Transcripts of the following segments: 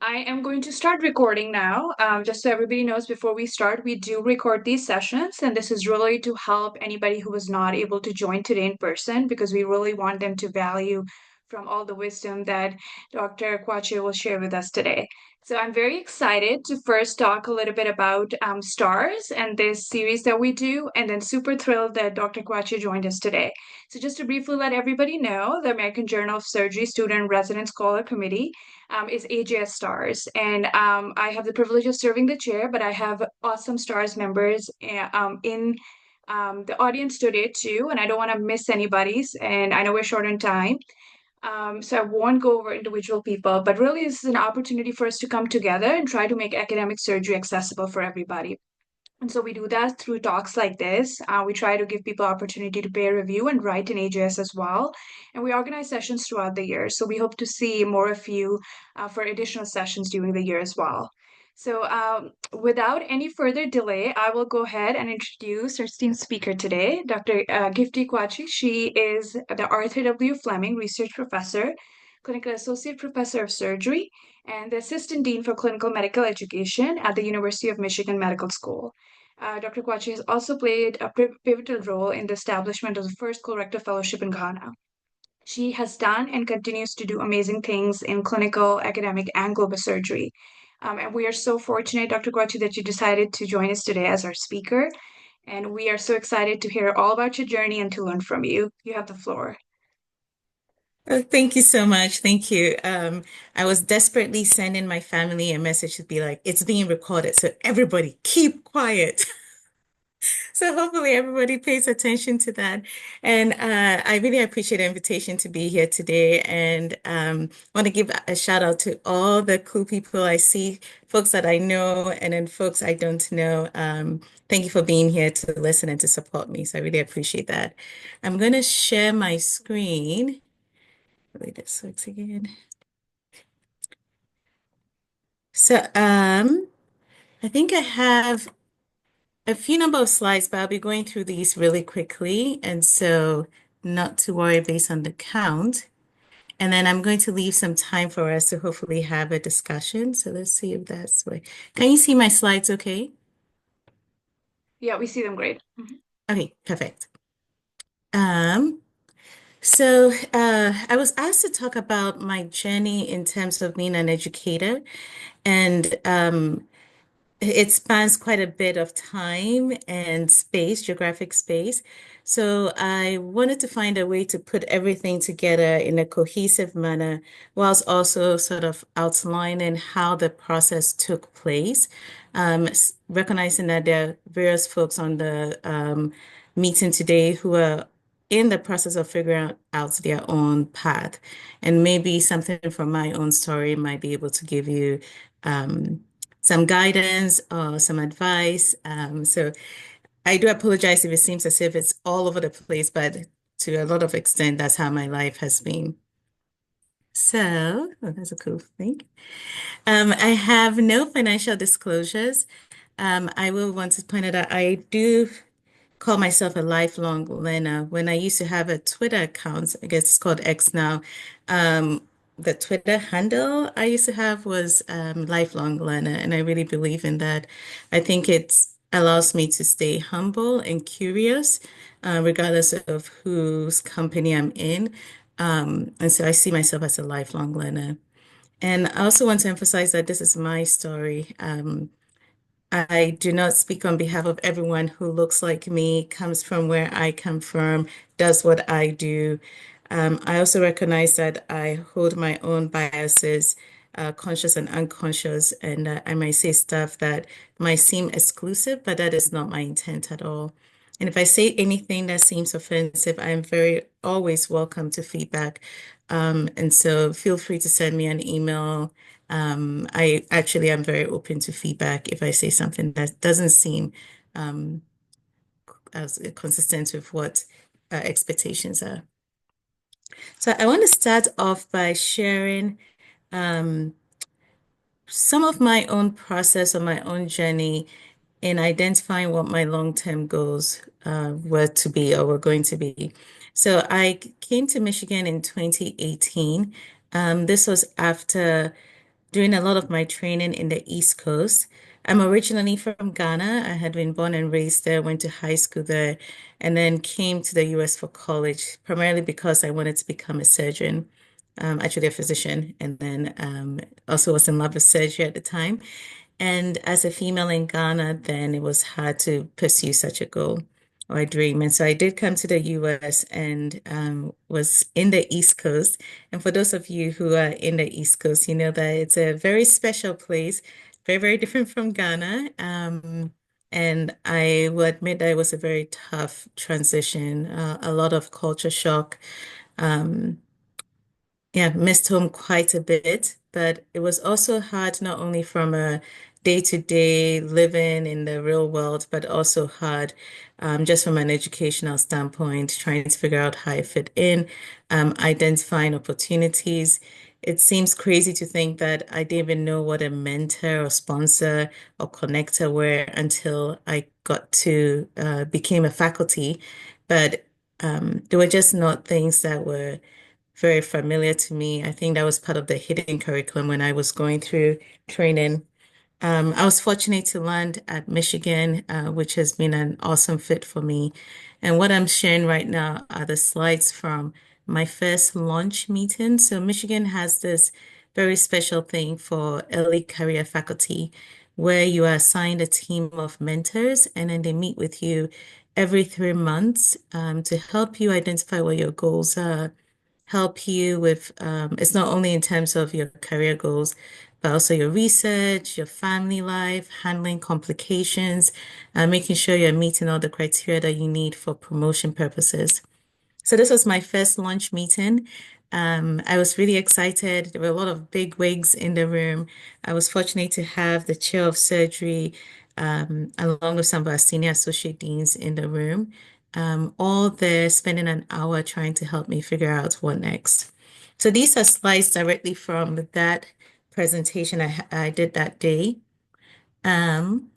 I am going to start recording now. Just so everybody knows, before we start, we do record these sessions, and this is really to help anybody who was not able to join today in person because we really want them to value from all the wisdom that Dr. Kwakye will share with us today. So I'm very excited to first talk a little bit about STARS and this series that we do, and then super thrilled that Dr. Kwakye joined us today. So just to briefly let everybody know, the American Journal of Surgery Student Resident Scholar Committee is AJS STARS. And I have the privilege of serving the chair, but I have awesome STARS members in the audience today too. And I don't want to miss anybody's. And I know we're short on time. So I won't go over individual people, but really this is an opportunity for us to come together and try to make academic surgery accessible for everybody. And so we do that through talks like this. We try to give people opportunity to peer review and write in AJS as well. And we organize sessions throughout the year. So we hope to see more of you for additional sessions during the year as well. So without any further delay, I will go ahead and introduce our esteemed speaker today, Dr. Gifty Kwakye. She is the Arthur W. Fleming Research Professor, Clinical Associate Professor of Surgery, and the Assistant Dean for Clinical Medical Education at the University of Michigan Medical School. Dr. Kwakye has also played a pivotal role in the establishment of the first colorectal fellowship in Ghana. She has done and continues to do amazing things in clinical, academic, and global surgery. And we are so fortunate, Dr. Kwakye, that you decided to join us today as our speaker. And we are so excited to hear all about your journey and to learn from you. You have the floor. Oh, thank you so much. Thank you. I was desperately sending my family a message to be like, it's being recorded, so everybody keep quiet. So hopefully everybody pays attention to that. And I really appreciate the invitation to be here today. And want to give a shout out to all the cool people I see, folks that I know, and then folks I don't know. Thank you for being here to listen and to support me. So I really appreciate that. I'm going to share my screen. Wait, this works again. So, I think I have a few number of slides, but I'll be going through these really quickly. And so not to worry based on the count. And then I'm going to leave some time for us to hopefully have a discussion. So let's see if that's what. Can you see my slides okay? Yeah, we see them great. Okay, perfect. Um, so I was asked to talk about my journey in terms of being an educator. And it spans quite a bit of time and space, geographic space. So I wanted to find a way to put everything together in a cohesive manner, whilst also sort of outlining how the process took place, recognizing that there are various folks on the meeting today who are in the process of figuring out their own path. And maybe something from my own story might be able to give you some guidance or some advice. So I do apologize if it seems as if it's all over the place, but to a lot of extent, that's how my life has been. So, oh, that's a cool thing. I have no financial disclosures. I will want to point out that I do call myself a lifelong learner. When I used to have a Twitter account, I guess it's called X now, the Twitter handle I used to have was lifelong learner, and I really believe in that. I think it allows me to stay humble and curious, regardless of whose company I'm in. And so I see myself as a lifelong learner. And I also want to emphasize that this is my story. I do not speak on behalf of everyone who looks like me, comes from where I come from, does what I do. I also recognize that I hold my own biases, conscious and unconscious, and I might say stuff that might seem exclusive, but that is not my intent at all. And if I say anything that seems offensive, I'm very always welcome to feedback. And so feel free to send me an email. I actually am very open to feedback if I say something that doesn't seem um, as consistent with what expectations are. So I want to start off by sharing um, some of my own process or my own journey in identifying what my long-term goals were to be or were going to be. So I came to Michigan in 2018. This was after doing a lot of my training in the East Coast. I'm originally from Ghana. I had been born and raised there, went to high school there, and then came to the US for college, primarily because I wanted to become a surgeon, actually a physician, and then also was in love with surgery at the time. And as a female in Ghana, then it was hard to pursue such a goal or a dream. And so I did come to the US and was in the East Coast. And for those of you who are in the East Coast, you know that it's a very special place, very, very different from Ghana. And I will admit that it was a very tough transition, a lot of culture shock. Um, yeah, missed home quite a bit, but it was also hard not only from a day-to-day living in the real world, but also hard just from an educational standpoint, trying to figure out how I fit in, identifying opportunities. It seems crazy to think that I didn't even know what a mentor or sponsor or connector were until I got to became a faculty, but they were just not things that were very familiar to me. I think that was part of the hidden curriculum when I was going through training. I was fortunate to land at Michigan, which has been an awesome fit for me. And what I'm sharing right now are the slides from my first launch meeting. So Michigan has this very special thing for early career faculty where you are assigned a team of mentors and then they meet with you every 3 months to help you identify what your goals are, help you with it's not only in terms of your career goals, but also your research, your family life, handling complications, making sure you're meeting all the criteria that you need for promotion purposes. So this was my first launch meeting. I was really excited. There were a lot of big wigs in the room. I was fortunate to have the chair of surgery, along with some of our senior associate deans in the room, all there spending an hour trying to help me figure out what next. So these are slides directly from that presentation I did that day. Um,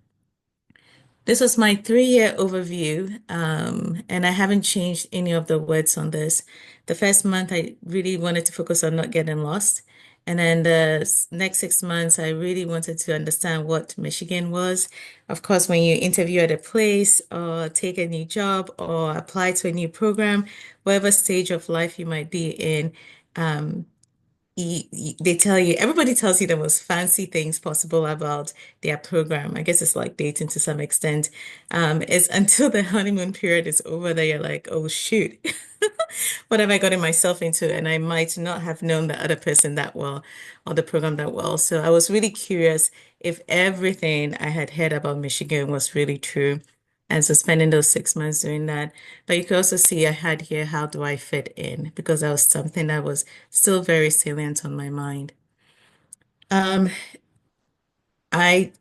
this was my 3-year overview, and I haven't changed any of the words on this. The first month, I really wanted to focus on not getting lost. And then the next 6 months, I really wanted to understand what Michigan was. Of course, when you interview at a place or take a new job or apply to a new program, whatever stage of life you might be in, um, they tell you, everybody tells you the most fancy things possible about their program. I guess it's like dating to some extent. It's until the honeymoon period is over that you're like, oh shoot, what have I gotten myself into? And I might not have known the other person that well or the program that well. So I was really curious if everything I had heard about Michigan was really true. And so spending those 6 months doing that. But you can also see I had here, how do I fit in? Because that was something that was still very salient on my mind. Um, I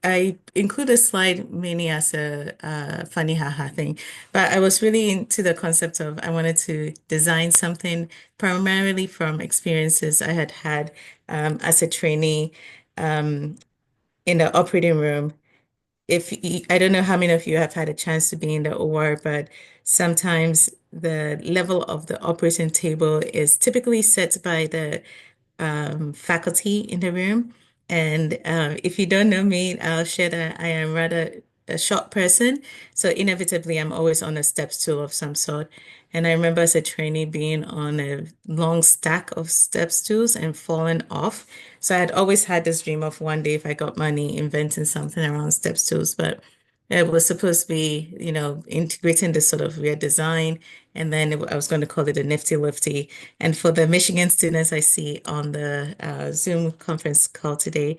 include a slide mainly as a funny haha thing, but I was really into the concept of I wanted to design something primarily from experiences I had had as a trainee um, in the operating room. I don't know how many of you have had a chance to be in the OR, but sometimes the level of the operating table is typically set by the faculty in the room. And if you don't know me, I'll share that I am rather a short person. So inevitably, I'm always on a step stool of some sort. And I remember as a trainee being on a long stack of step stools and falling off. So I had always had this dream of one day, if I got money, inventing something around step stools. But it was supposed to be, integrating this sort of weird design. And then I was going to call it a nifty lifty. And for the Michigan students I see on the Zoom conference call today,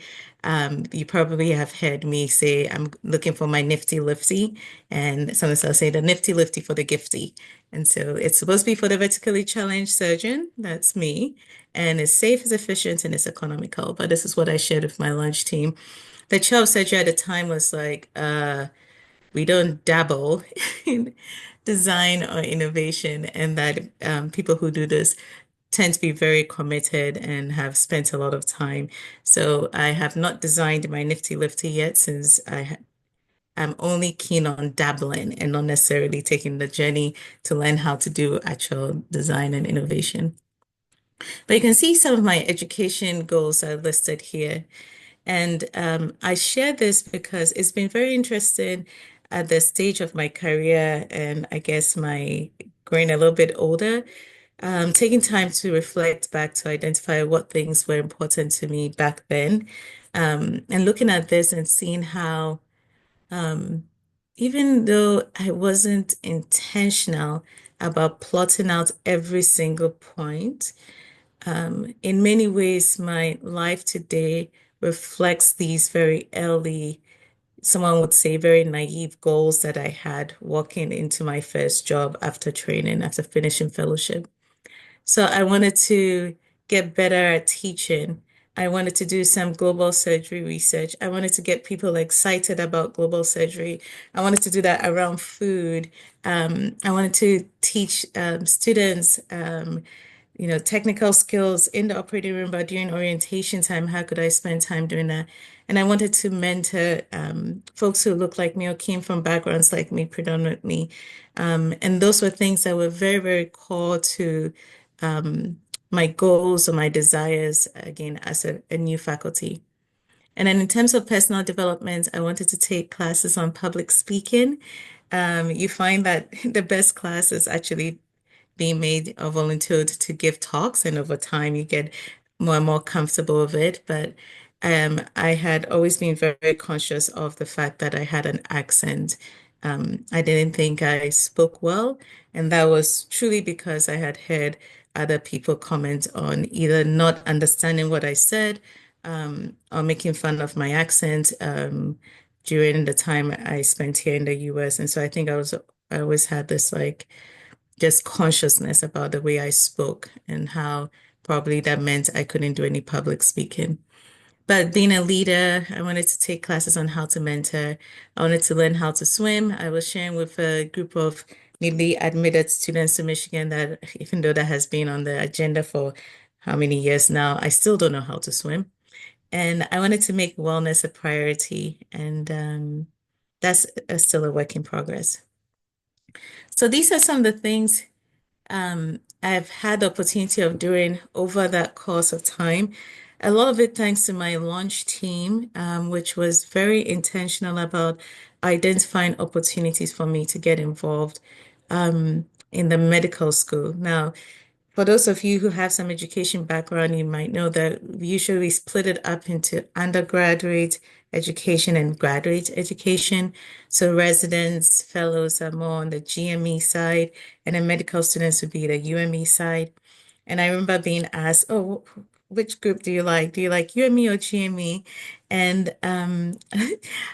you probably have heard me say, I'm looking for my nifty lifty. And sometimes I'll say the nifty lifty for the gifty. And so it's supposed to be for the vertically challenged surgeon. That's me. And it's safe, it's efficient, and it's economical. But this is what I shared with my lunch team. The chair of surgery at the time was like, we don't dabble in design or innovation, and that people who do this tend to be very committed and have spent a lot of time. So I have not designed my Nifty Lifty yet since I'm only keen on dabbling and not necessarily taking the journey to learn how to do actual design and innovation. But you can see some of my education goals are listed here. And I share this because it's been very interesting at the stage of my career and I guess my growing a little bit older, taking time to reflect back to identify what things were important to me back then, and looking at this and seeing how um, even though I wasn't intentional about plotting out every single point, in many ways, my life today reflects these very early, someone would say very naive goals that I had walking into my first job after training, after finishing fellowship. So I wanted to get better at teaching. I wanted to do some global surgery research. I wanted to get people excited about global surgery. I wanted to do that around food. I wanted to teach students, technical skills in the operating room, but during orientation time, how could I spend time doing that? And I wanted to mentor folks who look like me or came from backgrounds like me predominantly. And those were things that were very, very core to um, my goals or my desires, again, as a new faculty. And then in terms of personal development, I wanted to take classes on public speaking. You find that the best class is actually being made or volunteered to give talks, and over time you get more and more comfortable with it. But I had always been very conscious of the fact that I had an accent. I didn't think I spoke well, and that was truly because I had heard other people comment on either not understanding what I said, or making fun of my accent, during the time I spent here in the US. And so I always had this like just consciousness about the way I spoke and how probably that meant I couldn't do any public speaking. But being a leader, I wanted to take classes on how to mentor. I wanted to learn how to swim. I was sharing with a group of newly admitted students to Michigan that even though that has been on the agenda for how many years now, I still don't know how to swim. And I wanted to make wellness a priority. And that's still a work in progress. So these are some of the things I've had the opportunity of doing over that course of time. A lot of it thanks to my launch team, which was very intentional about identifying opportunities for me to get involved in the medical school. Now, for those of you who have some education background, you might know that we usually split it up into undergraduate education and graduate education. So residents, fellows are more on the GME side, and then medical students would be the UME side. And I remember being asked, "Oh, which group do you like? Do you like UME or GME?" And I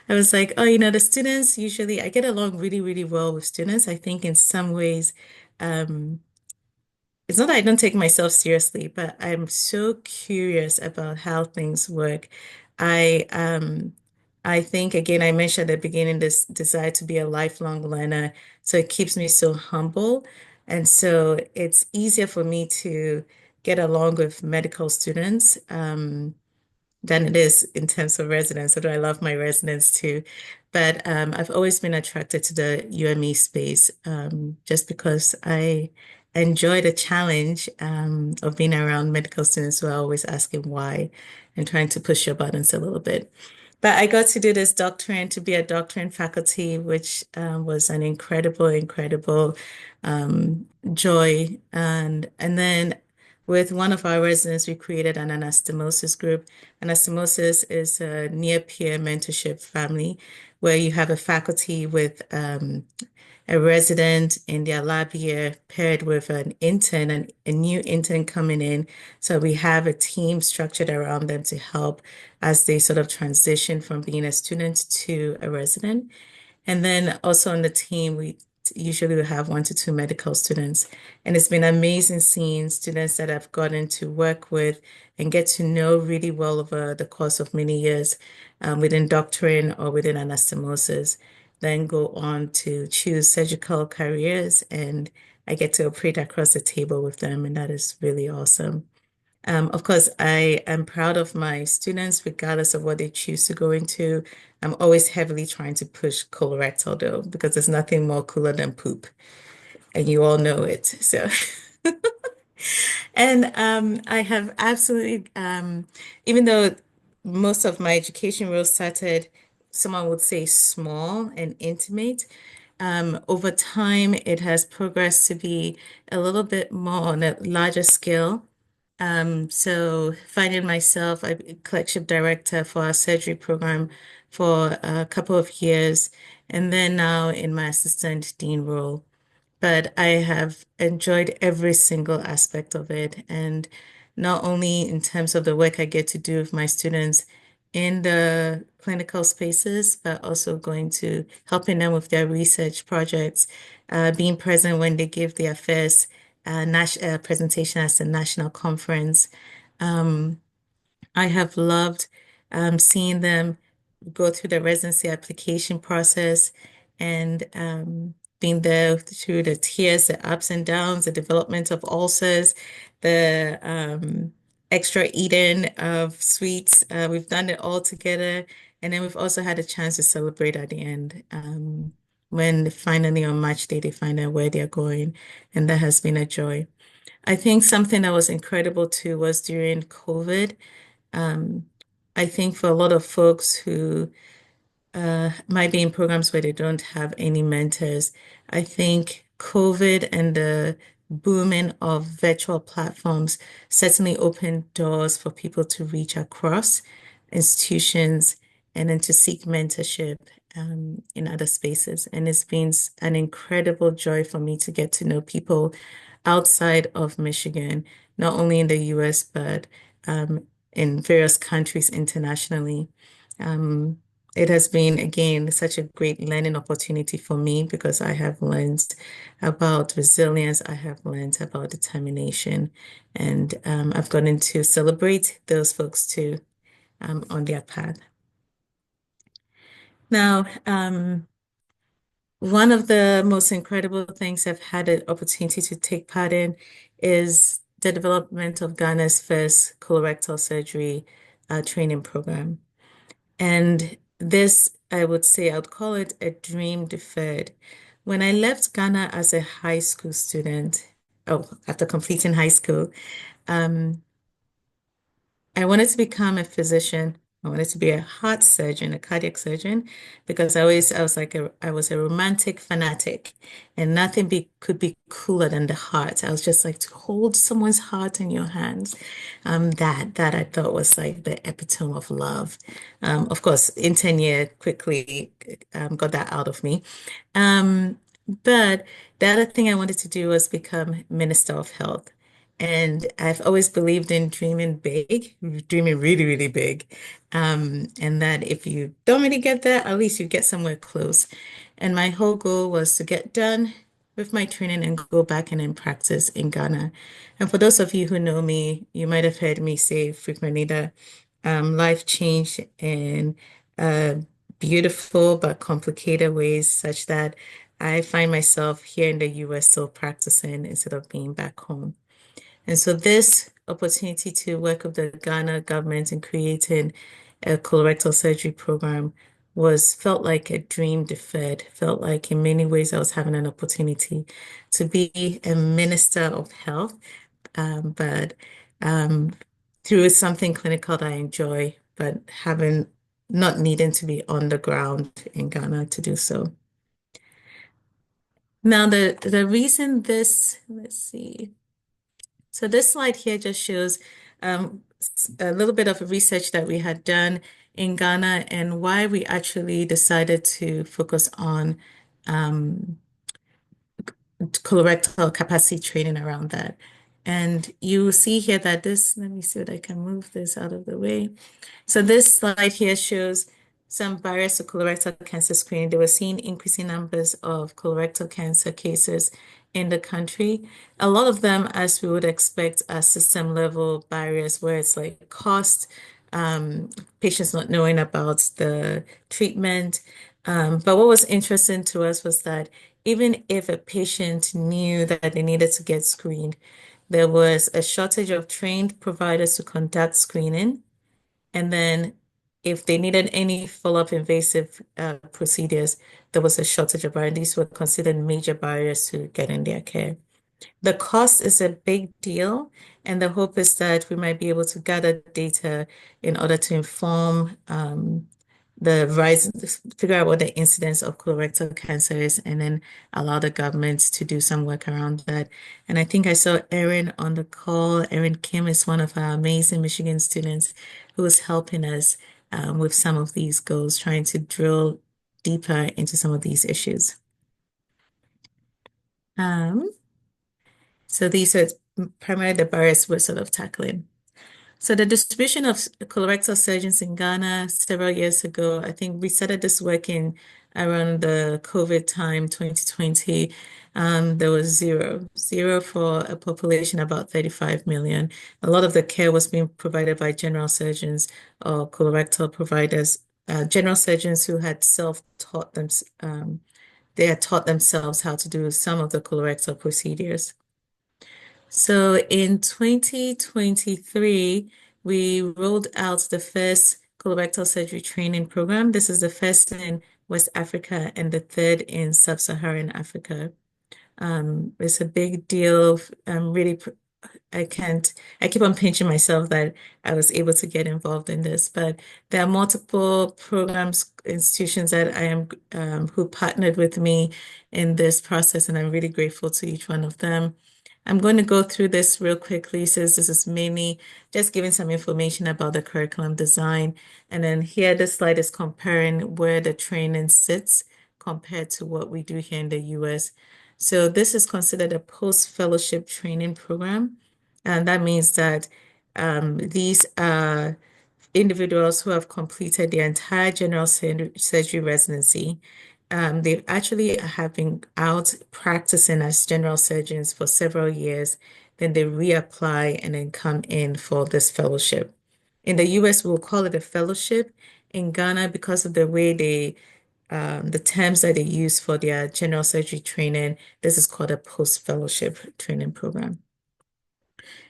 was like, "Oh, the students usually I get along really, really well with students. I think in some ways." Um, it's not that I don't take myself seriously, but I'm so curious about how things work. I um I think again I mentioned at the beginning this desire to be a lifelong learner. So it keeps me so humble. And so it's easier for me to get along with medical students. Than it is in terms of residents, although I love my residents too. But I've always been attracted to the UME space just because I enjoy the challenge of being around medical students who are always asking why and trying to push your buttons a little bit. But I got to do this doctorate to be a doctorate faculty, which was an incredible, incredible joy. And then with one of our residents, we created an anastomosis group. Anastomosis is a near-peer mentorship family where you have a faculty with a resident in their lab year paired with an intern and a new intern coming in. So we have a team structured around them to help as they sort of transition from being a student to a resident. And then also on the team, we usually will have 1 to 2 medical students. And it's been amazing seeing students that I've gotten to work with and get to know really well over the course of many years within doctoring or within anastomosis, then go on to choose surgical careers. And I get to operate across the table with them, and that is really awesome. Of course, I am proud of my students, regardless of what they choose to go into. I'm always heavily trying to push colorectal though, because there's nothing more cooler than poop, and you all know it. So, and I have absolutely, even though most of my education really started, someone would say small and intimate. Over time, it has progressed to be a little bit more on a larger scale. So finding myself a collection director for our surgery program for a couple of years, and then now in my assistant dean role. But I have enjoyed every single aspect of it. And not only in terms of the work I get to do with my students in the clinical spaces, but also going to helping them with their research projects, being present when they give their first presentation at the national conference. Um, I have loved seeing them go through the residency application process and being there through the tears, the ups and downs, the development of ulcers, the extra eating of sweets. We've done it all together. And then we've also had a chance to celebrate at the end when finally on match day they find out where they're going. And that has been a joy. I think something that was incredible too was during COVID. Um, I think for a lot of folks who might be in programs where they don't have any mentors, I think COVID and the booming of virtual platforms certainly opened doors for people to reach across institutions and then to seek mentorship in other spaces. And it's been an incredible joy for me to get to know people outside of Michigan, not only in the US, but in various countries internationally. Um, it has been, again, such a great learning opportunity for me because I have learned about resilience, I have learned about determination, and I've gotten to celebrate those folks too on their path. Now, one of the most incredible things I've had an opportunity to take part in is the development of Ghana's first colorectal surgery training program. And this, I would say, I would call it a dream deferred. When I left Ghana as a high school student, oh, after completing high school, um, I wanted to become a physician. I wanted to be a heart surgeon, a cardiac surgeon, because I was like I was a romantic fanatic, and could be cooler than the heart. I was just like to hold someone's heart in your hands. That I thought was like the epitome of love. Of course, in 10 years, quickly got that out of me. Um, but the other thing I wanted to do was become Minister of Health. And I've always believed in dreaming big, dreaming really, really big. And that if you don't really get there, at least you get somewhere close. And my whole goal was to get done with my training and go back and then practice in Ghana. And for those of you who know me, you might have heard me say frequently that life changed in uh, beautiful but complicated ways, such that I find myself here in the US still practicing instead of being back home. And so this opportunity to work with the Ghana government in creating a colorectal surgery program was felt like a dream deferred, felt like in many ways I was having an opportunity to be a minister of health, but um, through something clinical that I enjoy, but having not needing to be on the ground in Ghana to do so. Now, the reason this, let's see. So this slide here just shows a little bit of research that we had done in Ghana and why we actually decided to focus on um, colorectal capacity training around that. And you see here that this, let me see if I can move this out of the way. So this slide here shows some barriers to colorectal cancer screening. They were seeing increasing numbers of colorectal cancer cases in the country. A lot of them, as we would expect, are system level barriers where it's like cost, um, patients not knowing about the treatment. But what was interesting to us was that even if a patient knew that they needed to get screened, there was a shortage of trained providers to conduct screening. And then if they needed any follow-up invasive procedures, there was a shortage of, and these were considered major barriers to getting their care. The cost is a big deal, and the hope is that we might be able to gather data in order to inform the rise, figure out what the incidence of colorectal cancer is, and then allow the government to do some work around that. And I think I saw Erin on the call. Erin Kim is one of our amazing Michigan students who is helping us with some of these goals, trying to drill deeper into some of these issues. Um, so these are primarily the barriers we're sort of tackling. So the distribution of colorectal surgeons in Ghana several years ago, I think we started this work in around the COVID time, 2020. There was zero for a population about 35 million. A lot of the care was being provided by general surgeons or colorectal providers, general surgeons who had self-taught them, they had taught themselves how to do some of the colorectal procedures. So in 2023, we rolled out the first colorectal surgery training program. This is the first in West Africa and the third in Sub-Saharan Africa. It's a big deal. I'm really I can't, I keep on pinching myself that I was able to get involved in this, but there are multiple programs, institutions that I am, who partnered with me in this process, and I'm really grateful to each one of them. I'm going to go through this real quickly since this is mainly just giving some information about the curriculum design. And then here, this slide is comparing where the training sits compared to what we do here in the US. So this is considered a post-fellowship training program. And that means that these are individuals who have completed the entire general surgery residency. They actually have been out practicing as general surgeons for several years. Then they reapply and then come in for this fellowship. In the US, we'll call it a fellowship. In Ghana, because of the way the terms that they use for their general surgery training, this is called a post-fellowship training program.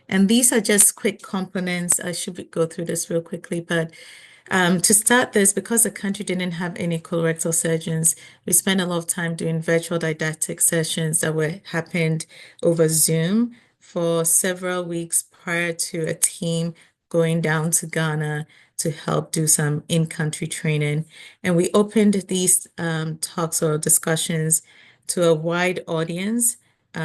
And these are just quick components. I should go through this real quickly, but to start this, because the country didn't have any colorectal surgeons, we spent a lot of time doing virtual didactic sessions that were happened over Zoom for several weeks prior to a team going down to Ghana to help do some in-country training. And we opened these talks or discussions to a wide audience.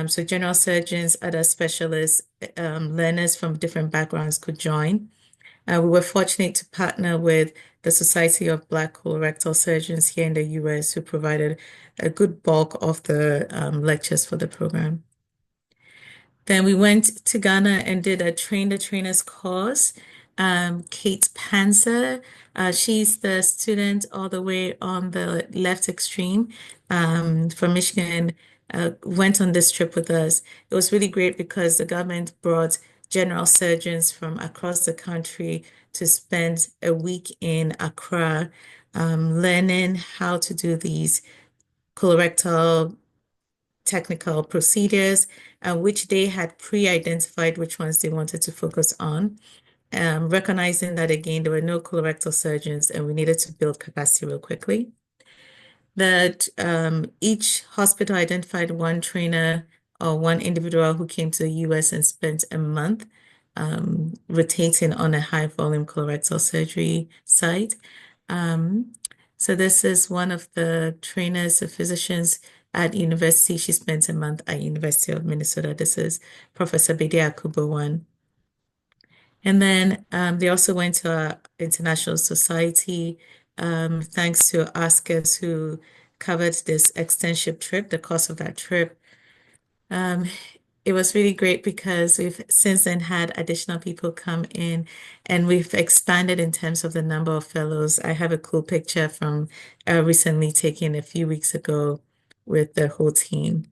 So general surgeons, other specialists, learners from different backgrounds could join. We were fortunate to partner with the Society of Black Colorectal Surgeons here in the US, who provided a good bulk of the lectures for the program. Then we went to Ghana and did a Train the Trainers course. Kate Panzer, she's the student all the way on the left extreme from Michigan, went on this trip with us. It was really great because the government brought general surgeons from across the country to spend a week in Accra, learning how to do these colorectal technical procedures, which they had pre-identified which ones they wanted to focus on. Recognizing that again, there were no colorectal surgeons and we needed to build capacity real quickly. That each hospital identified one trainer or one individual who came to the US and spent a month rotating on a high volume colorectal surgery site. So this is one of the trainers, the physicians at university. She spent a month at University of Minnesota. This is Professor Bedia Akubowan. And then they also went to our international society, thanks to Askers who covered this externship trip, the cost of that trip. It was really great because we've since then had additional people come in and we've expanded in terms of the number of fellows. I have a cool picture from recently taken a few weeks ago with the whole team.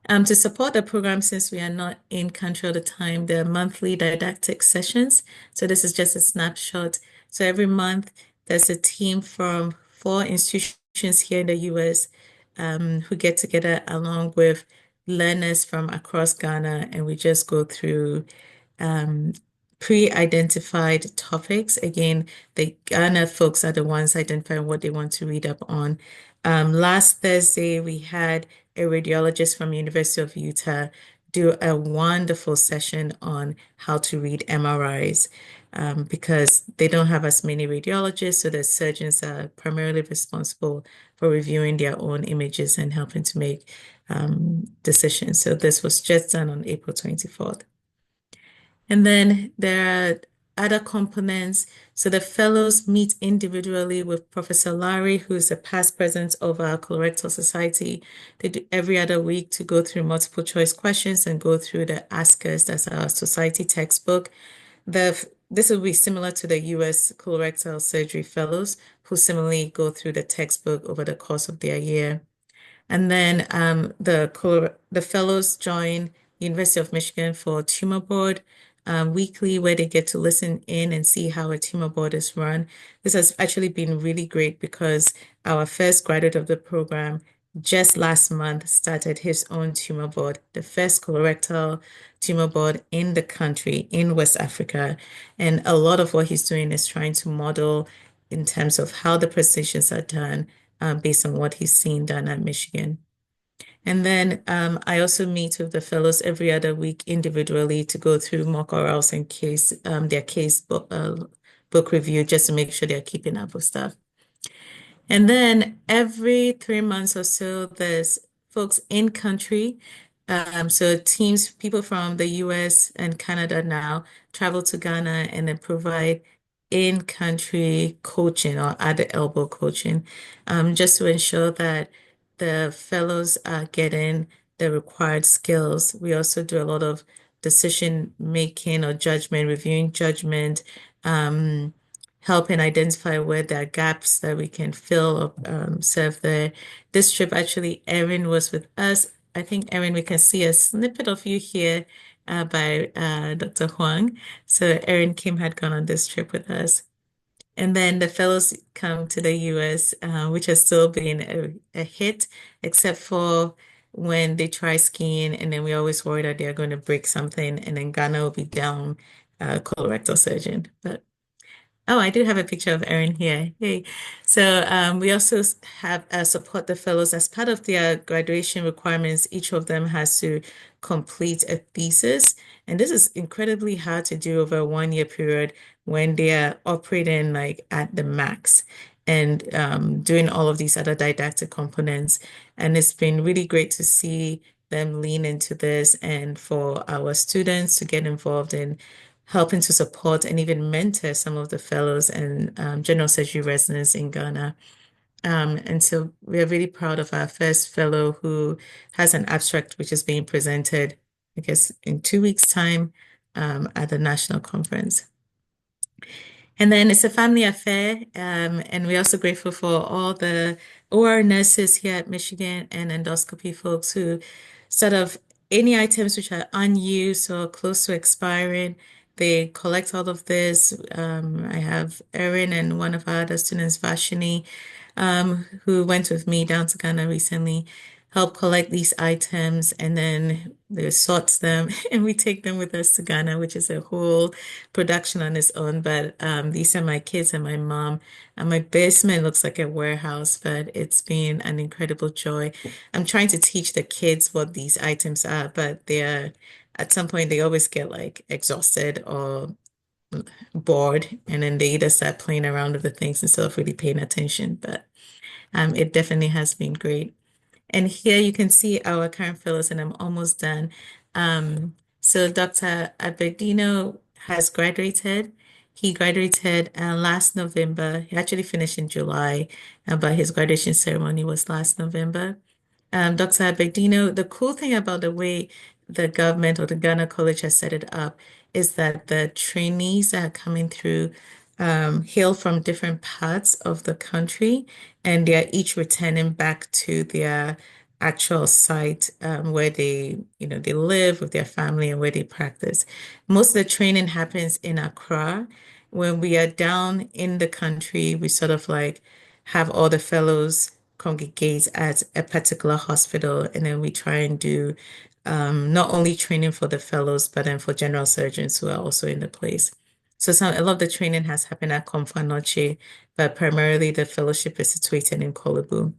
To support the program, since we are not in country all the time, there are monthly didactic sessions. So this is just a snapshot. So every month, there's a team from 4 institutions here in the US who get together along with learners from across Ghana, and we just go through pre-identified topics. Again, the Ghana folks are the ones identifying what they want to read up on. Last Thursday, we had a radiologist from University of Utah, do a wonderful session on how to read MRIs because they don't have as many radiologists, so the surgeons are primarily responsible for reviewing their own images and helping to make decisions. So this was just done on April 24th. And then there are other components. So the fellows meet individually with Professor Larry, who is a past president of our Colorectal Society. They do every other week to go through multiple choice questions and go through the Askers, that's our society textbook. This will be similar to the US colorectal surgery fellows, who similarly go through the textbook over the course of their year. And then the fellows join University of Michigan for tumor board weekly, where they get to listen in and see how a tumor board is run. This has actually been really great because our first graduate of the program just last month started his own tumor board, the first colorectal tumor board in the country in West Africa. And a lot of what he's doing is trying to model in terms of how the presentations are done based on what he's seen done at Michigan. And then I also meet with the fellows every other week individually to go through mock orals and their case book review just to make sure they're keeping up with stuff. And then every 3 months or so, there's folks in country. So teams, people from the US and Canada now travel to Ghana and then provide in-country coaching or at the elbow coaching, just to ensure that the fellows are getting the required skills. We also do a lot of decision making or judgment, reviewing judgment, helping identify where there are gaps that we can fill or serve there. This trip, actually, Erin was with us. I think, Erin, we can see a snippet of you here by Dr. Huang. So Erin Kim had gone on this trip with us. And then the fellows come to the US, which has still been a hit, except for when they try skiing, and then we always worry that they're going to break something, and then Ghana will be down colorectal surgeon. But oh, I do have a picture of Erin here. Hey. So we also have support the fellows as part of their graduation requirements. Each of them has to complete a thesis. And this is incredibly hard to do over a 1 year period when they are operating like at the max and doing all of these other didactic components. And it's been really great to see them lean into this and for our students to get involved in helping to support and even mentor some of the fellows and general surgery residents in Ghana. And so we are really proud of our first fellow who has an abstract which is being presented, I guess, in 2 weeks' time at the national conference. And then it's a family affair, and we're also grateful for all the OR nurses here at Michigan and endoscopy folks who sort of any items which are unused or close to expiring, they collect all of this. I have Erin and one of our other students, Vashini, who went with me down to Ghana recently, help collect these items and then they sort them and we take them with us to Ghana, which is a whole production on its own. But these are my kids and my mom. And my basement looks like a warehouse, but it's been an incredible joy. I'm trying to teach the kids what these items are, but they are at some point they always get like exhausted or bored, and then they either start playing around with the things instead of really paying attention. But it definitely has been great. And here you can see our current fellows, and I'm almost done. So Dr. Abedino has graduated. He graduated last November. He actually finished in July, but his graduation ceremony was last November. Dr. Abedino, the cool thing about the way the government or the Ghana College has set it up is that the trainees that are coming through hail from different parts of the country, and they are each returning back to their actual site where they live with their family and where they practice. Most of the training happens in Accra. When we are down in the country, we sort of like have all the fellows congregate at a particular hospital, and then we try and do not only training for the fellows, but then for general surgeons who are also in the place. So a lot of the training has happened at Comfort Noche, but primarily the fellowship is situated in Kolibu.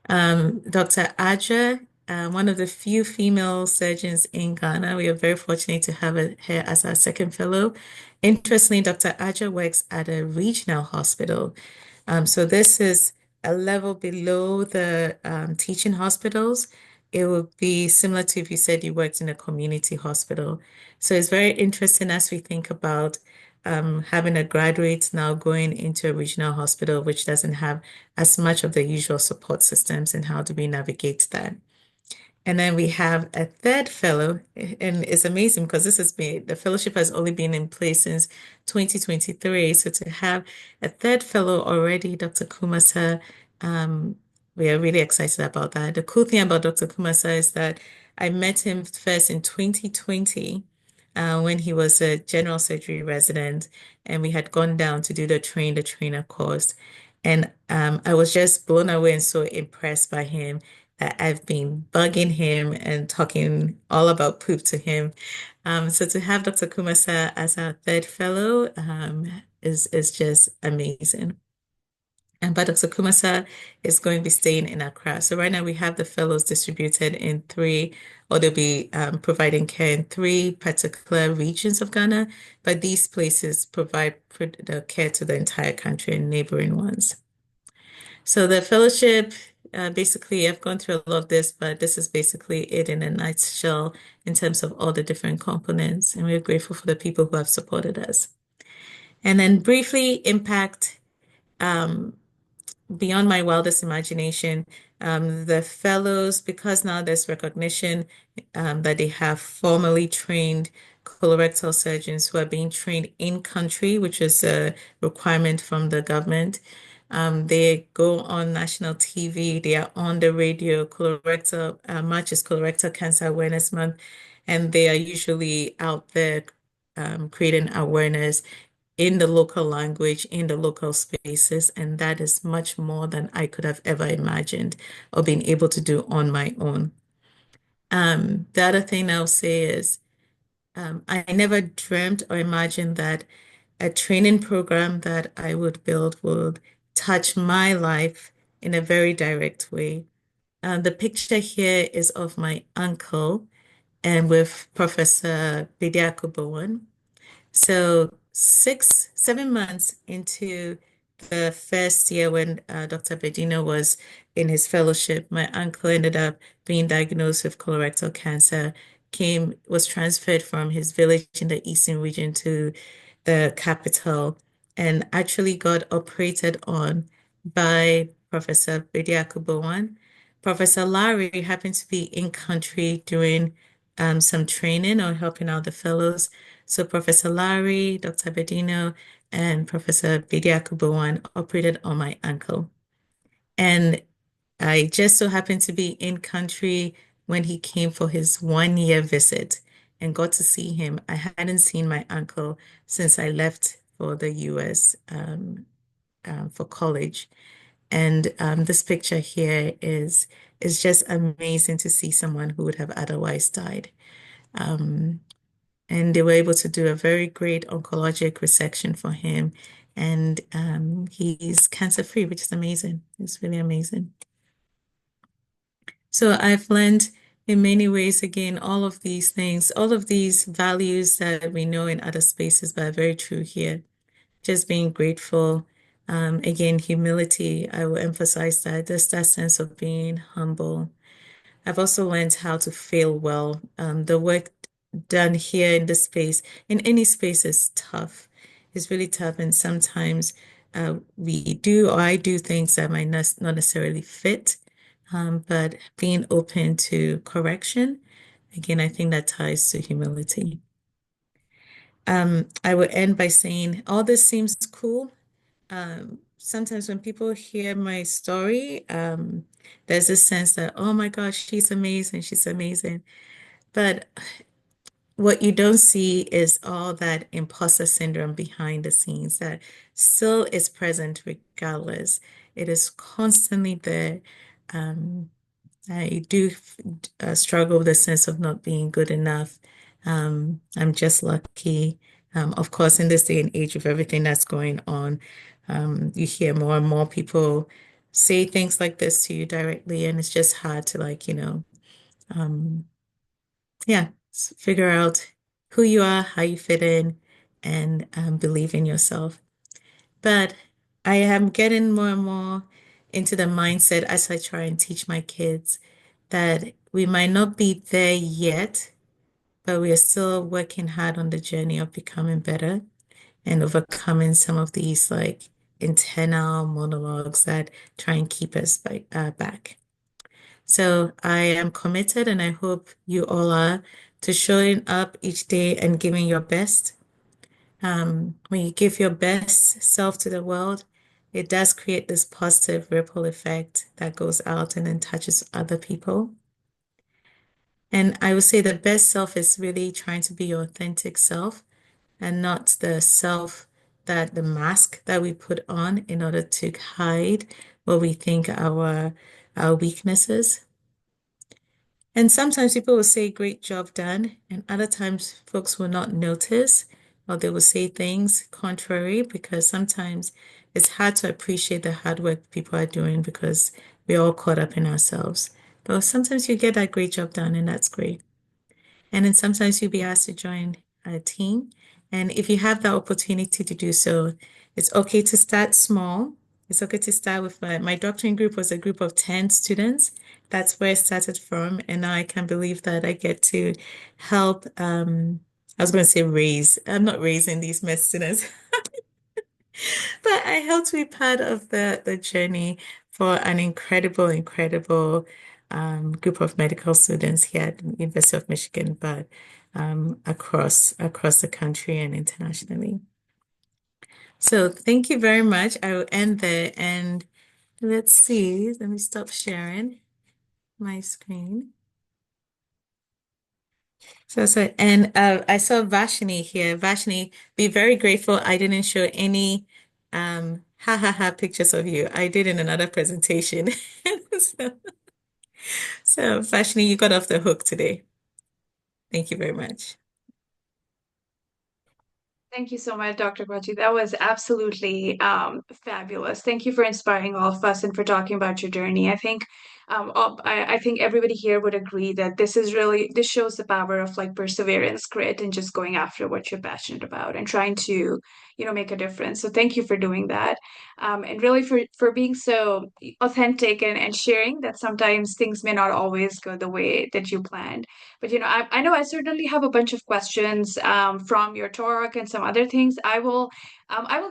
Dr. Aja, one of the few female surgeons in Ghana. We are very fortunate to have her as our second fellow. Interestingly, Dr. Aja works at a regional hospital. So this is a level below the teaching hospitals. It would be similar to if you said you worked in a community hospital. So it's very interesting as we think about having a graduate now going into a regional hospital, which doesn't have as much of the usual support systems, and how do we navigate that? And then we have a third fellow, and it's amazing because the fellowship has only been in place since 2023. So to have a third fellow already, Dr. Kumasa, um, we are really excited about that. The cool thing about Dr. Kumasa is that I met him first in 2020, when he was a general surgery resident, and we had gone down to do the train the trainer course. And I was just blown away and so impressed by him that I've been bugging him and talking all about poop to him. So to have Dr. Kumasa as our third fellow is just amazing. And but Dr. Kumasa is going to be staying in Accra. So right now we have the fellows distributed in three, or they'll be providing care in three particular regions of Ghana, but these places provide the care to the entire country and neighboring ones. So the fellowship, basically, I've gone through a lot of this, but this is basically it in a nutshell in terms of all the different components. And we're grateful for the people who have supported us. And then briefly, impact. Um, Beyond my wildest imagination. The fellows, because now there's recognition that they have formally trained colorectal surgeons who are being trained in country, which is a requirement from the government. They go on national TV, they are on the radio. March is Colorectal Cancer Awareness Month, and they are usually out there creating awareness in the local language, in the local spaces, and that is much more than I could have ever imagined or been able to do on my own. The other thing I'll say is I never dreamt or imagined that a training program that I would build would touch my life in a very direct way. The picture here is of my uncle and with Professor Bediako Bowen. So 7 months into the first year when Dr. Bedino was in his fellowship, my uncle ended up being diagnosed with colorectal cancer, was transferred from his village in the eastern region to the capital, and actually got operated on by Professor Bediako Bowen. Professor Larry happened to be in country doing some training or helping out the fellows. So Professor Larry, Dr. Bedino, and Professor Bediako Bowen operated on my uncle. And I just so happened to be in country when he came for his 1 year visit and got to see him. I hadn't seen my uncle since I left for the US for college. And this picture here is just amazing to see someone who would have otherwise died. Um, and they were able to do a very great oncologic resection for him. And he's cancer-free, which is amazing. It's really amazing. So I've learned in many ways, again, all of these things, all of these values that we know in other spaces, but are very true here. Just being grateful. Again, humility. I will emphasize that. There's that sense of being humble. I've also learned how to fail well. The work done here in this space, in any space, is tough. It's really tough. And sometimes we do, or I do things that might not necessarily fit, but being open to correction, again, I think that ties to humility. I will end by saying all this seems cool. Sometimes when people hear my story, there's this sense that, oh my gosh, she's amazing, she's amazing. But what you don't see is all that imposter syndrome behind the scenes that still is present regardless. It is constantly there. Um, I do struggle with a sense of not being good enough. I'm just lucky. Of course, in this day and age, with everything that's going on, you hear more and more people say things like this to you directly, and it's just hard to like, um, yeah, figure out who you are, how you fit in, and believe in yourself. But I am getting more and more into the mindset as I try and teach my kids that we might not be there yet, but we are still working hard on the journey of becoming better and overcoming some of these like internal monologues that try and keep us back. So I am committed, and I hope you all are, to showing up each day and giving your best. When you give your best self to the world, it does create this positive ripple effect that goes out and then touches other people. And I would say the best self is really trying to be your authentic self and not the self that the mask that we put on in order to hide what we think our weaknesses. And sometimes people will say, great job done. And other times folks will not notice or they will say things contrary because sometimes it's hard to appreciate the hard work people are doing because we're all caught up in ourselves. But sometimes you get that great job done and that's great. And then sometimes you'll be asked to join a team. And if you have that opportunity to do so, it's okay to start small. It's okay to start with my doctoring group was a group of 10 students. That's where I started from. And now I can believe that I get to help, I was going to say raise. I'm not raising these med students, but I helped be part of the journey for an incredible group of medical students here at the University of Michigan, but across the country and internationally. So thank you very much. I will end there and let's see. Let me stop sharing my screen. I saw Vashini here. Vashini, be very grateful I didn't show any ha ha ha pictures of you. I did in another presentation. So, so Vashini, you got off the hook today. Thank you very much. Thank you so much, Dr. Kwakye. That was absolutely fabulous. Thank you for inspiring all of us and for talking about your journey. I think everybody here would agree that this shows the power of like perseverance, grit, and just going after what you're passionate about and trying to, make a difference. So thank you for doing that. And really for being so authentic and sharing that sometimes things may not always go the way that you planned. But I know I certainly have a bunch of questions from your talk and some other things. I will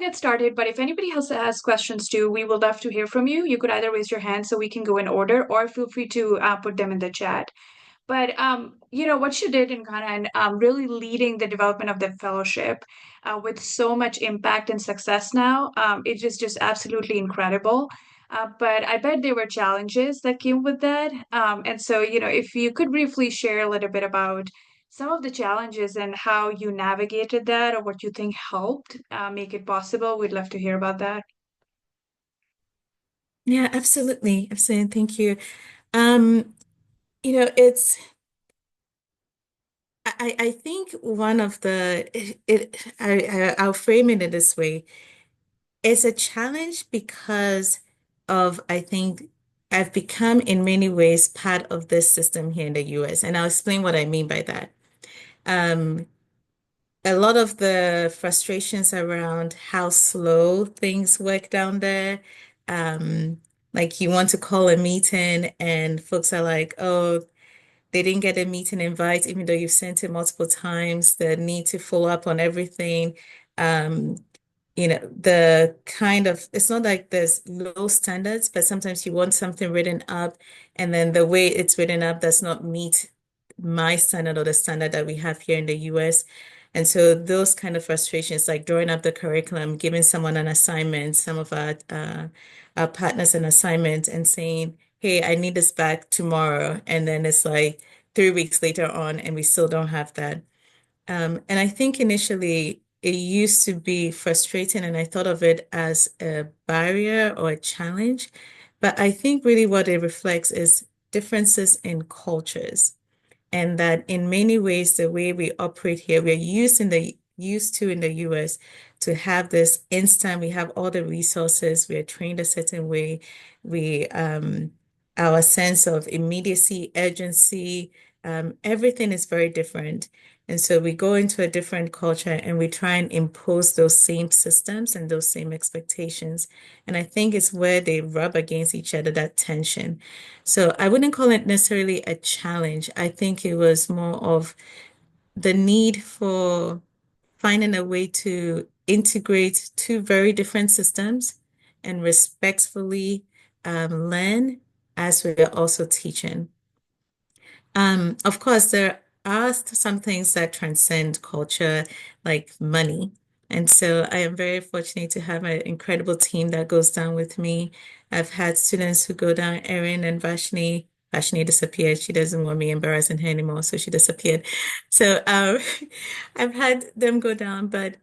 get started. But if anybody else has questions too, we will love to hear from you. You could either raise your hand so we can go in order, or feel free to put them in the chat. But what you did in Ghana and really leading the development of the fellowship with so much impact and success now, it is just absolutely incredible. But I bet there were challenges that came with that. And so, if you could briefly share a little bit about some of the challenges and how you navigated that or what you think helped make it possible, we'd love to hear about that. Yeah, absolutely. Absolutely. Thank you. Um, it's I think one of the I'll frame it in this way. It's a challenge because of, I think, I've become in many ways part of this system here in the US, and I'll explain what I mean by that. Um, a lot of the frustrations around how slow things work down there. Um, like you want to call a meeting and folks are like, oh, they didn't get a meeting invite, even though you've sent it multiple times. The need to follow up on everything. Um, the kind of, it's not like there's low standards, but sometimes you want something written up, and then the way it's written up does not meet my standard or the standard that we have here in the US. And so those kind of frustrations, like drawing up the curriculum, giving someone an assignment, some of our partners an assignment and saying, hey, I need this back tomorrow. And then it's like 3 weeks later on, and we still don't have that. And I think initially it used to be frustrating, and I thought of it as a barrier or a challenge. But I think really what it reflects is differences in cultures, and that in many ways, the way we operate here, we're used in the used to in the US to have this instant, we have all the resources, we are trained a certain way, we our sense of immediacy, urgency, everything is very different. And so we go into a different culture and we try and impose those same systems and those same expectations. And I think it's where they rub against each other, that tension. So I wouldn't call it necessarily a challenge. I think it was more of the need for finding a way to integrate two very different systems and respectfully learn as we're also teaching. Of course, there are some things that transcend culture, like money. And so I am very fortunate to have an incredible team that goes down with me. I've had students who go down, Erin and Vashni. Vashni disappeared. She doesn't want me embarrassing her anymore, so she disappeared. So I've had them go down, but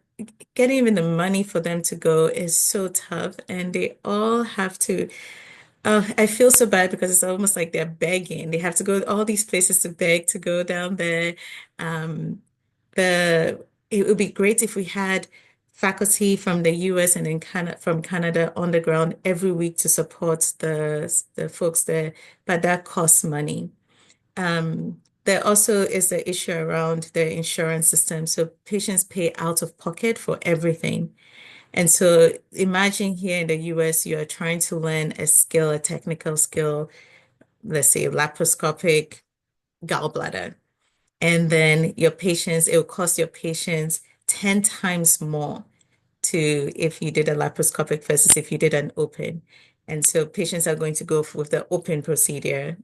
getting even the money for them to go is so tough, and they all have to Oh, I feel so bad because it's almost like they're begging. They have to go all these places to beg to go down there. Um, it would be great if we had faculty from the US and from Canada on the ground every week to support the folks there, but that costs money. There also is the issue around the insurance system. So patients pay out of pocket for everything. And so imagine here in the US, you are trying to learn a skill, a technical skill, let's say laparoscopic gallbladder. And then your patients, it will cost your patients 10 times more to if you did a laparoscopic versus if you did an open. And so patients are going to go with the open procedure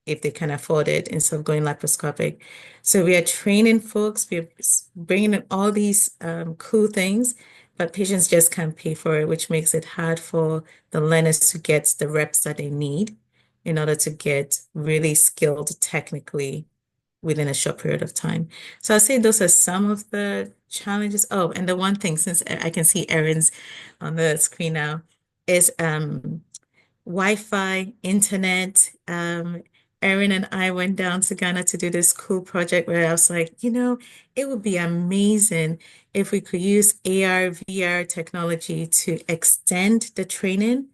if they can afford it instead of going laparoscopic. So we are training folks, we're bringing in all these cool things, but patients just can't pay for it, which makes it hard for the learners to get the reps that they need in order to get really skilled technically within a short period of time. So I'll say those are some of the challenges. Oh, and the one thing, since I can see Erin's on the screen now, is Wi-Fi, internet. Erin and I went down to Ghana to do this cool project where I was like, it would be amazing if we could use AR, VR technology to extend the training.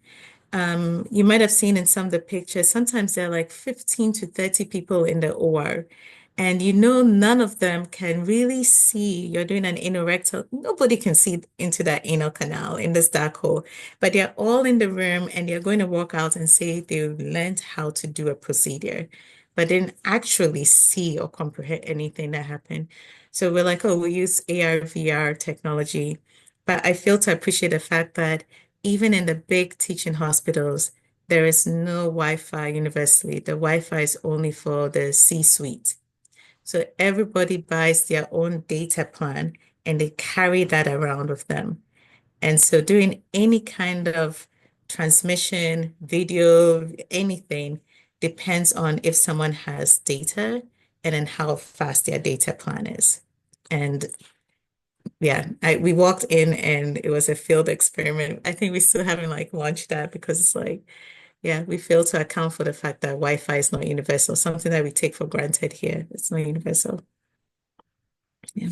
You might have seen in some of the pictures, sometimes there are like 15 to 30 people in the OR. And none of them can really see you're doing an anal rectal. Nobody can see into that anal canal in this dark hole. But they're all in the room and they're going to walk out and say they learned how to do a procedure, but didn't actually see or comprehend anything that happened. So we're like, oh, we'll use AR, VR technology. But I feel to appreciate the fact that even in the big teaching hospitals, there is no Wi-Fi universally. The Wi-Fi is only for the C-suite. So everybody buys their own data plan and they carry that around with them. And so doing any kind of transmission, video, anything depends on if someone has data and then how fast their data plan is. And yeah, we walked in and it was a field experiment. I think we still haven't like launched that because it's like, yeah, we fail to account for the fact that Wi-Fi is not universal, something that we take for granted here. It's not universal. Yeah.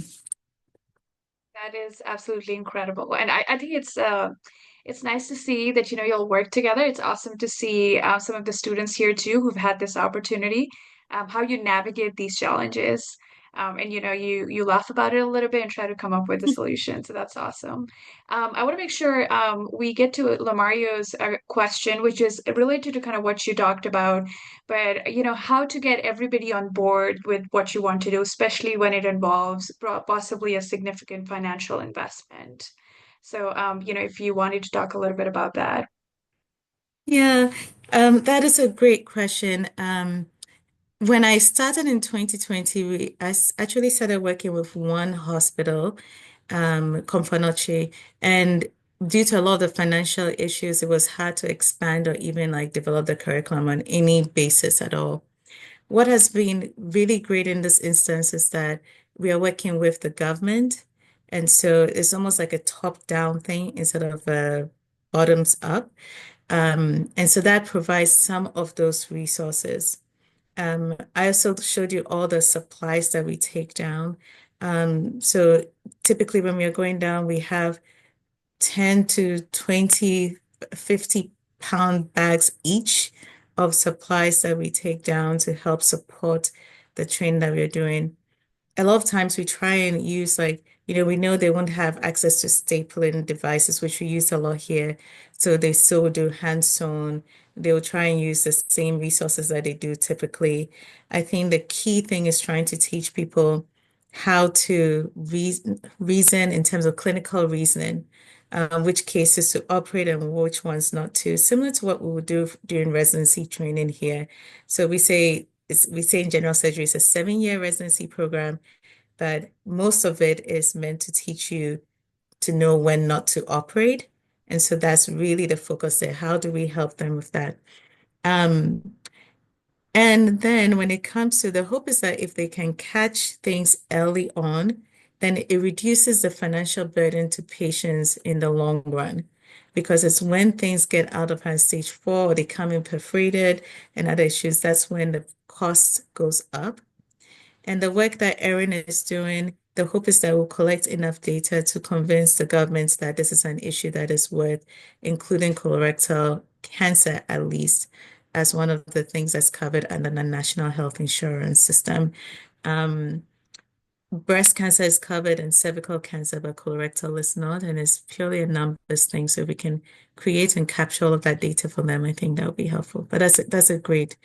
That is absolutely incredible. And I think it's nice to see that you'll work together. It's awesome to see some of the students here too who've had this opportunity, how you navigate these challenges. And you laugh about it a little bit and try to come up with a solution. So that's awesome. I want to make sure we get to Lamario's question, which is related to kind of what you talked about, but how to get everybody on board with what you want to do, especially when it involves possibly a significant financial investment. So, if you wanted to talk a little bit about that. Yeah, that is a great question. When I started in 2020, actually started working with one hospital, Confanoche, and due to a lot of financial issues, it was hard to expand or even like develop the curriculum on any basis at all. What has been really great in this instance is that we are working with the government, and so it's almost like a top-down thing instead of a bottoms up. And so that provides some of those resources. I also showed you all the supplies that we take down. So typically when we're going down, we have 10 to 20, 50 pound bags each of supplies that we take down to help support the training that we're doing. A lot of times we try and use like, we know they won't have access to stapling devices, which we use a lot here. So they still do hand sewn. They'll try and use the same resources that they do typically. I think the key thing is trying to teach people how to reason in terms of clinical reasoning, which cases to operate and which ones not to, similar to what we would do during residency training here. So we say in general surgery, it's a 7-year residency program, but most of it is meant to teach you to know when not to operate. And so that's really the focus there. How do we help them with that? Um, and then when it comes to the hope is that if they can catch things early on, then it reduces the financial burden to patients in the long run. Because it's when things get out of hand, stage 4, or they come in perforated and other issues, that's when the cost goes up. And the work that Erin is doing, the hope is that we'll collect enough data to convince the government that this is an issue that is worth including colorectal cancer, at least, as one of the things that's covered under the National Health Insurance System. Um, Breast cancer is covered and cervical cancer, but colorectal is not, and it's purely a numbers thing. So we can create and capture all of that data for them. I think that would be helpful. But that's a great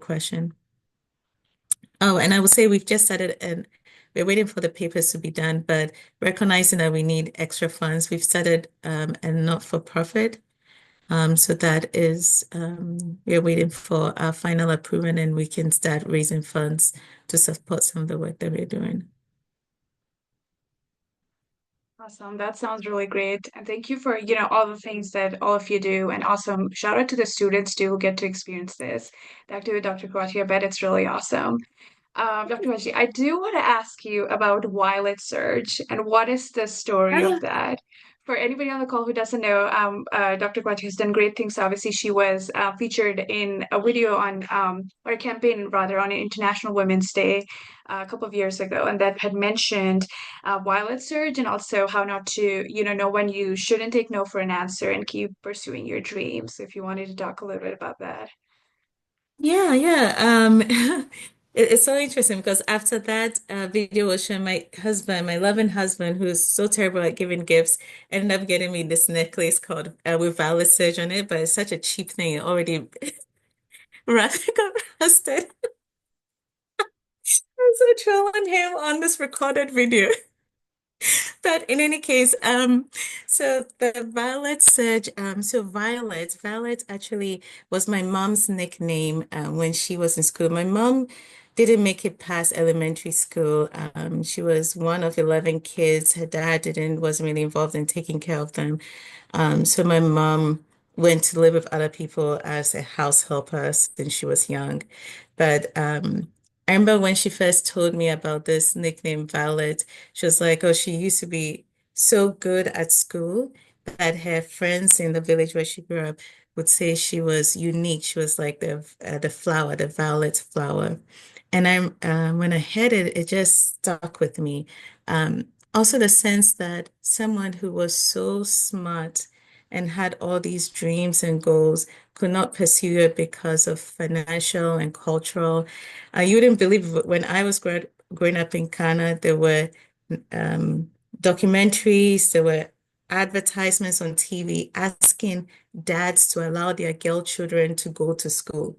question. Oh, and I would say we've just started and we're waiting for the papers to be done, but recognizing that we need extra funds, we've started a not-for-profit. So that is, we're waiting for our final approval and we can start raising funds to support some of the work that we're doing. Awesome. That sounds really great. And thank you for, all the things that all of you do. And awesome. Shout out to the students too who get to experience this. Back to you, Dr. Kwakye. I bet it's really awesome. Dr. Kwakye, I do want to ask you about Violet Surge and what is the story of that? For anybody on the call who doesn't know, Dr. Kwakye has done great things. Obviously, she was featured in a video on, or a campaign rather, on International Women's Day a couple of years ago, and that had mentioned Violet Surge and also how not to, know when you shouldn't take no for an answer and keep pursuing your dreams. If you wanted to talk a little bit about that. Yeah, yeah. It's so interesting because after that video was shown, my husband, my loving husband, who's so terrible at giving gifts, ended up getting me this necklace called with Violet Surge on it, but it's such a cheap thing. It already got rusted. I'm so trolling him on this recorded video. But in any case, so the Violet Surge, so Violet actually was my mom's nickname when she was in school. My mom didn't make it past elementary school. She was one of 11 kids. Her dad wasn't really involved in taking care of them. So my mom went to live with other people as a house helper since she was young. But I remember when she first told me about this nickname Violet, she was like, oh, she used to be so good at school that her friends in the village where she grew up would say she was unique. She was like the flower, the violet flower. And when I heard it, it just stuck with me. Also, the sense that someone who was so smart and had all these dreams and goals could not pursue it because of financial and cultural. You wouldn't believe it, when I was growing up in Ghana, there were um, documentaries, there were advertisements on TV asking dads to allow their girl children to go to school.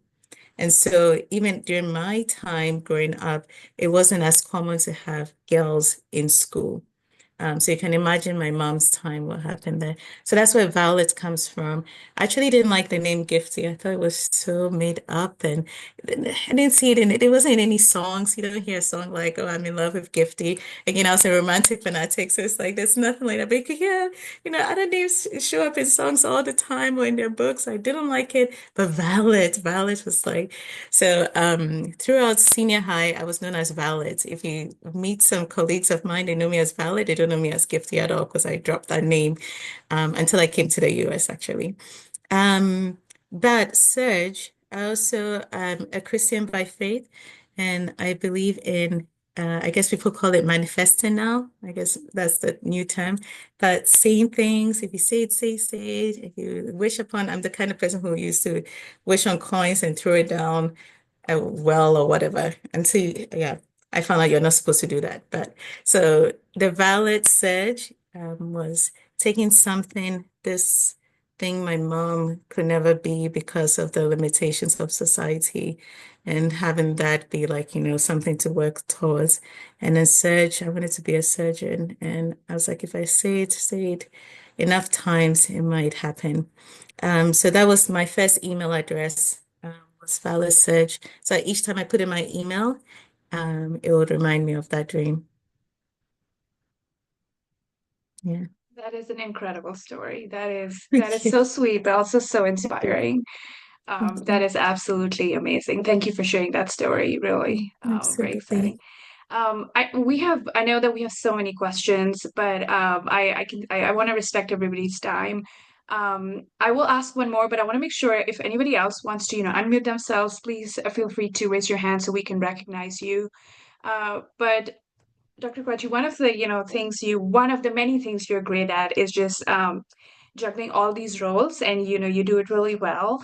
And so even during my time growing up, it wasn't as common to have girls in school. So you can imagine my mom's time, what happened there. So that's where Violet comes from. I actually didn't like the name Gifty. I thought it was so made up, and I didn't see it in it. It wasn't in any songs. You don't hear a song like, "Oh, I'm in love with Gifty." Again, I was a romantic fanatic, so it's like there's nothing like that. But you could hear, other names show up in songs all the time or in their books. I didn't like it, but Violet was like. So throughout senior high, I was known as Violet. If you meet some colleagues of mine, they know me as Violet. They don't know me as Gifty at all because I dropped that name until I came to the US, actually. Um, but Serge, I also am a Christian by faith, and I believe in I guess people call it manifesting now. I guess that's the new term. But saying things, if you say it. If you wish upon, I'm the kind of person who used to wish on coins and throw it down a well or whatever. Yeah, I found out you're not supposed to do that. But so the valid surge was taking something, this thing my mom could never be because of the limitations of society, and having that be like, something to work towards. And then surge, I wanted to be a surgeon. And I was like, if I say it enough times, it might happen. So that was my first email address, was Valor Search. So each time I put in my email, it would remind me of that dream. Yeah. That is an incredible story. That is Thank you. so sweet, but also so Thank you. inspiring. Thank That you. is absolutely amazing. Thank you for sharing that story. Really, very exciting. Absolutely. I know that we have so many questions, but I want to respect everybody's time. I will ask one more, but I want to make sure if anybody else wants to, unmute themselves, please feel free to raise your hand so we can recognize you. But Dr. Kwakye, one of the many things you're great at is just juggling all these roles, and you do it really well.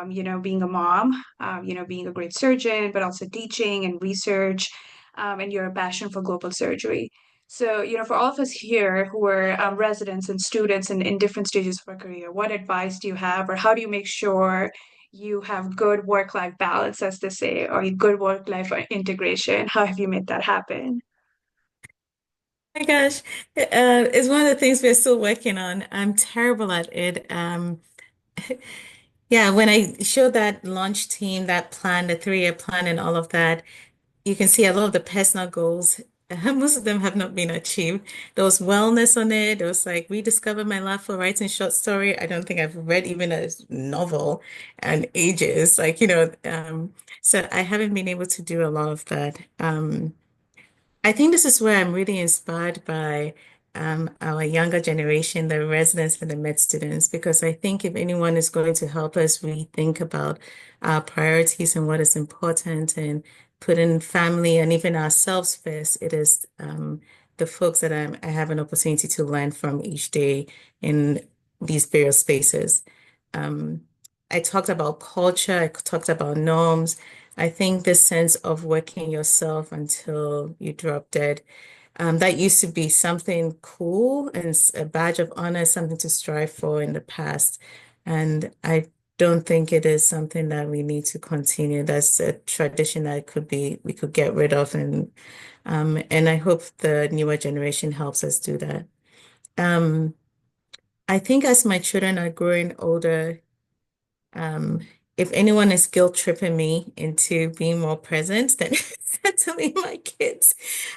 Being a mom, being a great surgeon, but also teaching and research, and your passion for global surgery. So, for all of us here who are residents and students in different stages of our career, what advice do you have, or how do you make sure you have good work-life balance, as they say, or good work-life integration? How have you made that happen? My gosh, it's one of the things we're still working on. I'm terrible at it. Yeah, when I showed that launch team that plan, the 3-year plan and all of that, you can see a lot of the personal goals. Most of them have not been achieved. There was wellness on it. There was like rediscover my love for writing short story. I don't think I've read even a novel in ages. So I haven't been able to do a lot of that. I think this is where I'm really inspired by our younger generation, the residents and the med students, because I think if anyone is going to help us rethink about our priorities and what is important and putting family and even ourselves first, it is the folks that I have an opportunity to learn from each day in these various spaces. Um, I talked about culture, I talked about norms. I think this sense of working yourself until you drop dead, that used to be something cool and a badge of honor, something to strive for in the past. And I don't think it is something that we need to continue. That's a tradition that we could get rid of. And I hope the newer generation helps us do that. Um, I think as my children are growing older, um, if anyone is guilt tripping me into being more present, then it's certainly my kids.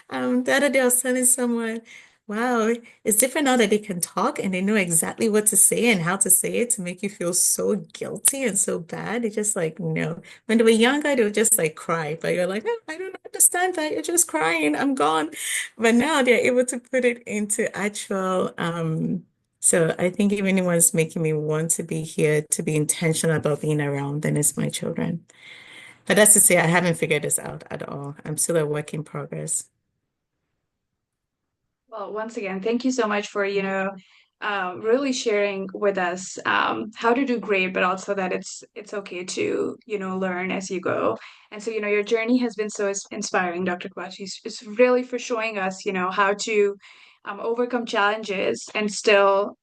The other day I was telling someone, wow, it's different now that they can talk and they know exactly what to say and how to say it to make you feel so guilty and so bad. It's just like, no. When they were younger, they would just like cry, but you're like, "Oh, I don't understand that. You're just crying. I'm gone." But now they're able to put it into actual, so I think if anyone's making me want to be here, to be intentional about being around, then it's my children. But that's to say, I haven't figured this out at all. I'm still a work in progress. Well, once again, thank you so much for, really sharing with us how to do great, but also that it's okay to, learn as you go. And so, your journey has been so inspiring, Dr. Kwakye. It's really for showing us, how to overcome challenges and still,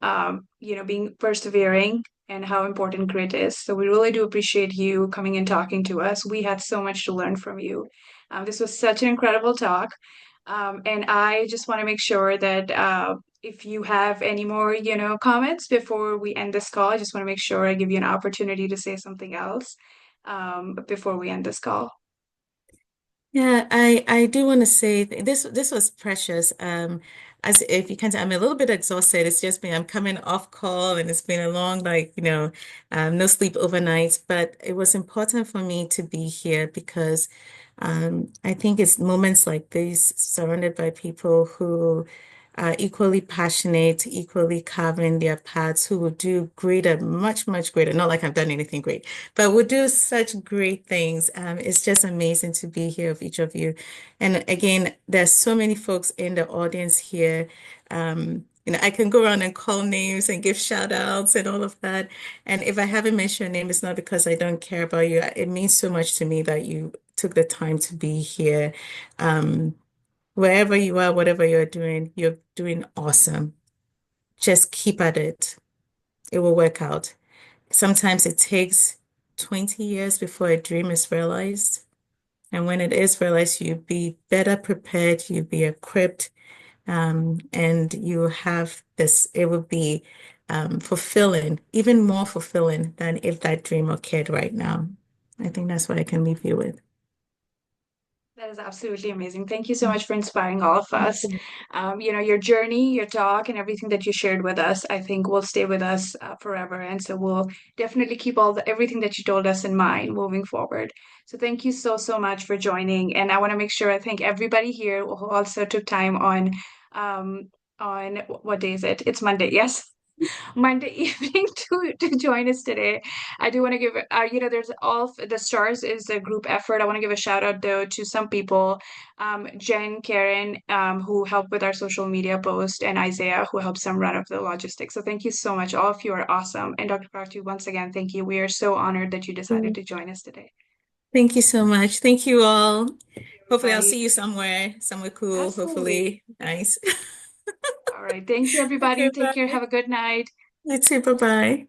being persevering and how important grit is. So we really do appreciate you coming and talking to us. We had so much to learn from you. This was such an incredible talk. And I just want to make sure that if you have any more, comments before we end this call, I just want to make sure I give you an opportunity to say something else before we end this call. Yeah, I do want to say this was precious. As if you can tell, I'm a little bit exhausted. It's just been I'm coming off call and it's been a long no sleep overnight. But it was important for me to be here because I think it's moments like these, surrounded by people who are equally passionate, equally carving their paths, who will do greater, much, much greater. Not like I've done anything great, but will do such great things. It's just amazing to be here with each of you. And again, there's so many folks in the audience here. I can go around and call names and give shout outs and all of that. And if I haven't mentioned your name, it's not because I don't care about you. It means so much to me that you took the time to be here. Um, Wherever you are, whatever you're doing awesome. Just keep at it. It will work out. Sometimes it takes 20 years before a dream is realized. And when it is realized, you'll be better prepared, you'll be equipped, and you have this, it will be fulfilling, even more fulfilling than if that dream occurred right now. I think that's what I can leave you with. That is absolutely amazing. Thank you so much for inspiring all of us. Your journey, your talk, and everything that you shared with us, I think will stay with us forever. And so we'll definitely keep everything that you told us in mind moving forward. So thank you so, so much for joining. And I want to make sure I thank everybody here who also took time on what day is it? It's Monday. Yes. Monday evening to join us today. I do want to give there's the stars is a group effort. I want to give a shout out though to some people, Jen, Karen, who helped with our social media post, and Isaiah, who helps some run of the logistics. So thank you so much. All of you are awesome. And Dr. Kwakye, once again, thank you. We are so honored that you decided to join us today. Thank you so much. Thank you all. Hopefully, I'll Bye. see you somewhere cool. Absolutely. Hopefully, nice. All right. Thank you, Okay, everybody. Take care. bye. Have a good night. You too. Bye bye.